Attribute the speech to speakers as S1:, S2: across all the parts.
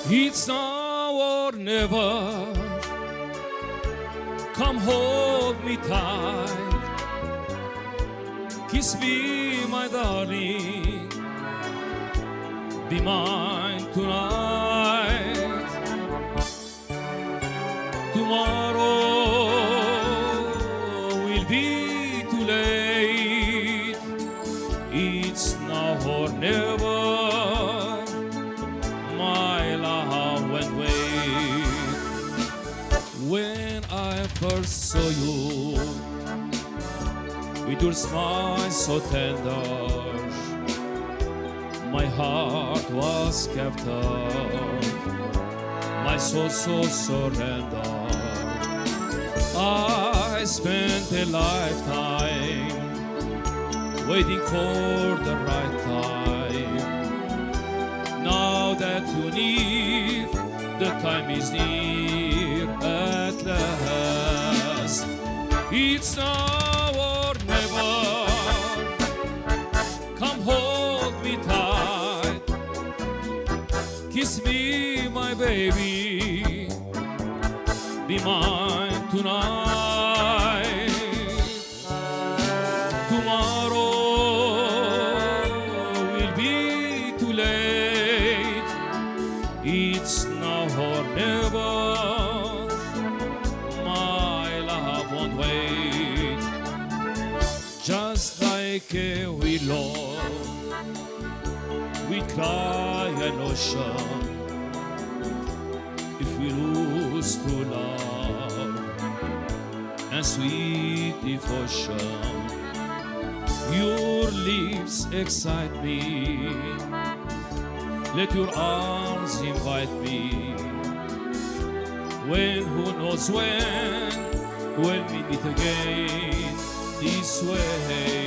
S1: It's now or never. Come hold me tight. Kiss me, my darling. Be mine tonight. Tomorrow will be too late. It's now or never. My love won't wait. When I first saw you, with your smile so tender, my heart was captured, my soul so surrendered. I spent a lifetime waiting for the right time. Now that you're near, the time is near at last. It's now or never. Come hold me tight. Kiss me, my baby. Be mine tonight. Tomorrow will be too late. It's now or never. My love won't wait. Just like a willow, we cry an ocean. If we lose true love and sweet devotion, your lips excite me. Let your arms invite me. When, who knows when, we'll meet again this way.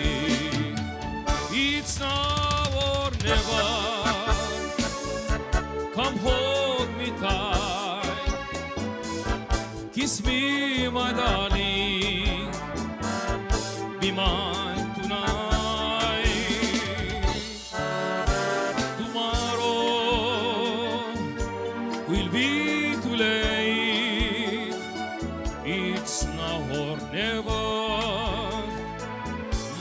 S1: It's now or never. Come hold me tight. Kiss me, my darling. Be mine tonight. Tomorrow will be too late. It's now or never.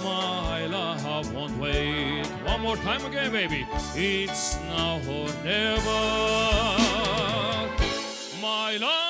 S1: My love won't wait. One more time again, baby. It's now or never. My love.